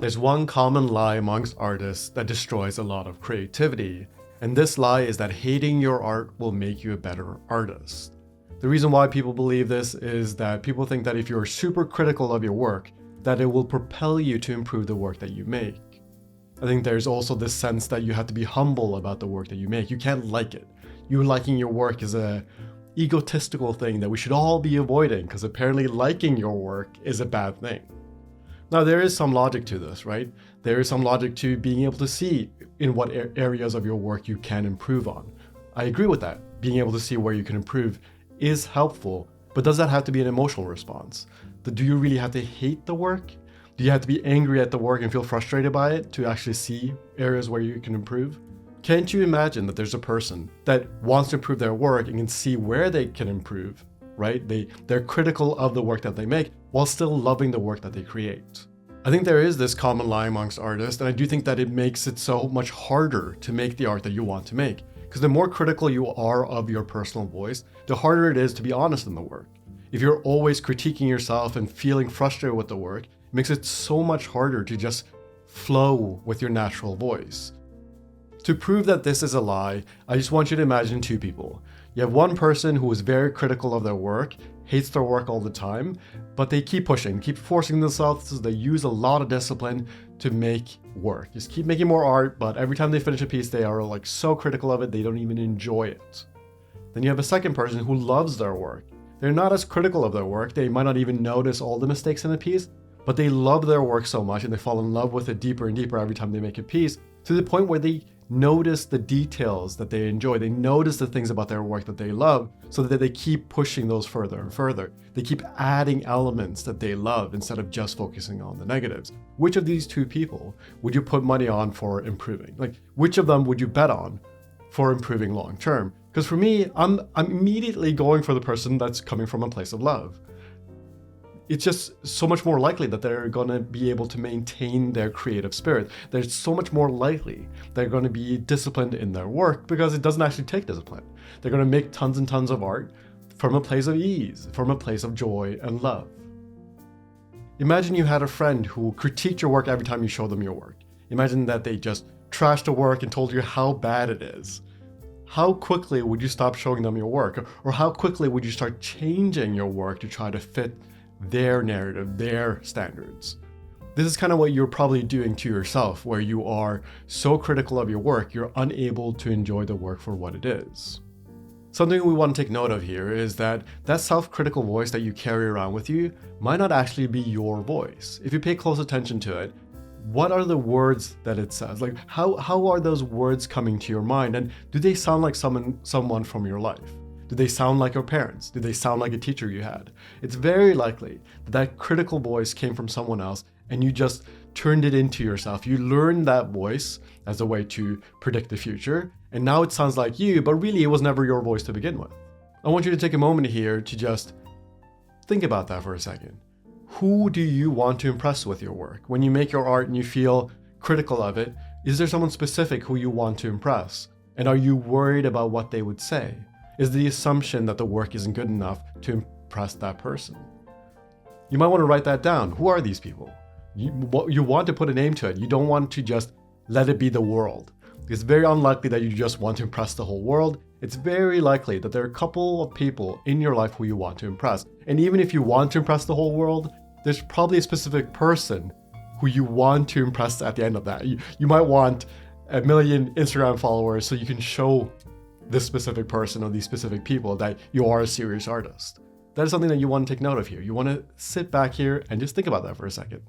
There's one common lie amongst artists that destroys a lot of creativity, and this lie is that hating your art will make you a better artist. The reason why people believe this is that people think that if you're super critical of your work, that it will propel you to improve the work that you make. I think there's also this sense that you have to be humble about the work that you make. You can't like it. You liking your work is a egotistical thing that we should all be avoiding, because apparently liking your work is a bad thing. Now, there is some logic to this, right? There is some logic to being able to see in what areas of your work you can improve on. I agree with that. Being able to see where you can improve is helpful, but does that have to be an emotional response? Do you really have to hate the work? Do you have to be angry at the work and feel frustrated by it to actually see areas where you can improve? Can't you imagine that there's a person that wants to improve their work and can see where they can improve, right? They're critical of the work that they make while still loving the work that they create. I think there is this common lie amongst artists, and I do think that it makes it so much harder to make the art that you want to make. Because the more critical you are of your personal voice, the harder it is to be honest in the work. If you're always critiquing yourself and feeling frustrated with the work, it makes it so much harder to just flow with your natural voice. To prove that this is a lie, I just want you to imagine two people. You have one person who is very critical of their work, hates their work all the time, but they keep pushing, keep forcing themselves. They use a lot of discipline to make work. Just keep making more art, but every time they finish a piece, they are like so critical of it, they don't even enjoy it. Then you have a second person who loves their work. They're not as critical of their work. They might not even notice all the mistakes in a piece, but they love their work so much and they fall in love with it deeper and deeper every time they make a piece, to the point where they notice the details that they enjoy. They notice the things about their work that they love, so that they keep pushing those further and further. They keep adding elements that they love instead of just focusing on the negatives. Which of these two people would you put money on for improving? Like, which of them would you bet on for improving long term? Because for me, I'm immediately going for the person that's coming from a place of love. It's just so much more likely that they're going to be able to maintain their creative spirit. They're so much more likely they're going to be disciplined in their work, because it doesn't actually take discipline. They're going to make tons and tons of art from a place of ease, from a place of joy and love. Imagine you had a friend who critiqued your work every time you showed them your work. Imagine that they just trashed the work and told you how bad it is. How quickly would you stop showing them your work? Or how quickly would you start changing your work to try to fit their narrative, their standards? This is kind of what you're probably doing to yourself, where you are so critical of your work, you're unable to enjoy the work for what it is. Something we want to take note of here is that that self-critical voice that you carry around with you might not actually be your voice. If you pay close attention to it, what are the words that it says? Like, how are those words coming to your mind? And do they sound like someone from your life? Do they sound like your parents? Do they sound like a teacher you had? It's very likely that that critical voice came from someone else and you just turned it into yourself. You learned that voice as a way to predict the future, and now it sounds like you, but really it was never your voice to begin with. I want you to take a moment here to just think about that for a second. Who do you want to impress with your work? When you make your art and you feel critical of it, is there someone specific who you want to impress? And are you worried about what they would say? Is the assumption that the work isn't good enough to impress that person? You might want to write that down. Who are these people? You want to put a name to it. You don't want to just let it be the world. It's very unlikely that you just want to impress the whole world. It's very likely that there are a couple of people in your life who you want to impress. And even if you want to impress the whole world, there's probably a specific person who you want to impress at the end of that. You might want 1 million Instagram followers so you can show this specific person or these specific people that you are a serious artist. That is something that you want to take note of here. You want to sit back here and just think about that for a second.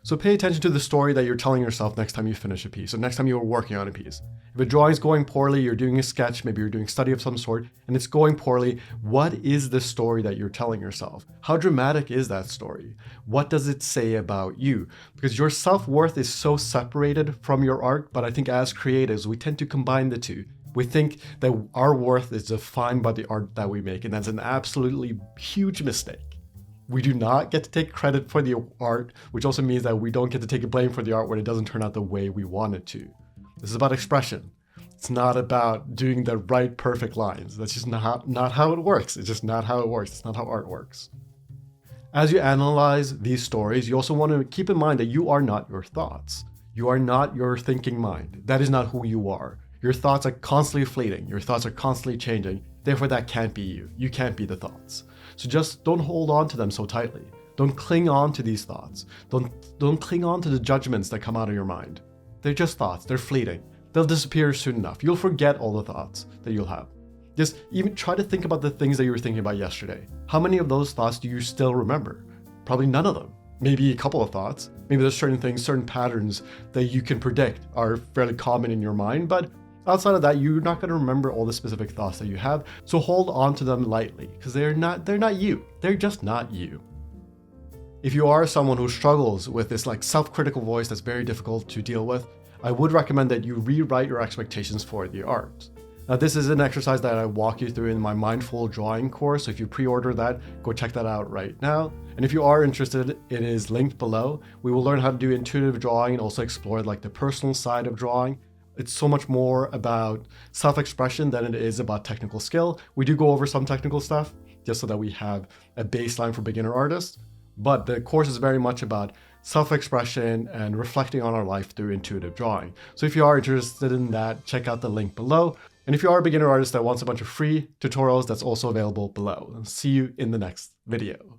So pay attention to the story that you're telling yourself next time you finish a piece, or next time you are working on a piece. If a drawing's going poorly, you're doing a sketch, maybe you're doing study of some sort, and it's going poorly, what is the story that you're telling yourself? How dramatic is that story? What does it say about you? Because your self-worth is so separated from your art, but I think as creatives, we tend to combine the two. We think that our worth is defined by the art that we make, and that's an absolutely huge mistake. We do not get to take credit for the art, which also means that we don't get to take blame for the art when it doesn't turn out the way we want it to. This is about expression. It's not about doing the right, perfect lines. That's just not how it works. It's just not how it works. It's not how art works. As you analyze these stories, you also want to keep in mind that you are not your thoughts. You are not your thinking mind. That is not who you are. Your thoughts are constantly fleeting. Your thoughts are constantly changing. Therefore, that can't be you. You can't be the thoughts. So just don't hold on to them so tightly. Don't cling on to these thoughts. Don't cling on to the judgments that come out of your mind. They're just thoughts. They're fleeting. They'll disappear soon enough. You'll forget all the thoughts that you'll have. Just even try to think about the things that you were thinking about yesterday. How many of those thoughts do you still remember? Probably none of them. Maybe a couple of thoughts. Maybe there's certain things, certain patterns that you can predict are fairly common in your mind, but outside of that, you're not going to remember all the specific thoughts that you have. So hold on to them lightly, because they're not you. They're just not you. If you are someone who struggles with this like self-critical voice that's very difficult to deal with, I would recommend that you rewrite your expectations for the art. Now, this is an exercise that I walk you through in my mindful drawing course. So if you pre-order that, go check that out right now. And if you are interested, it is linked below. We will learn how to do intuitive drawing and also explore like the personal side of drawing. It's so much more about self-expression than it is about technical skill. We do go over some technical stuff just so that we have a baseline for beginner artists. But the course is very much about self-expression and reflecting on our life through intuitive drawing. So if you are interested in that, check out the link below. And if you are a beginner artist that wants a bunch of free tutorials, that's also available below. See you in the next video.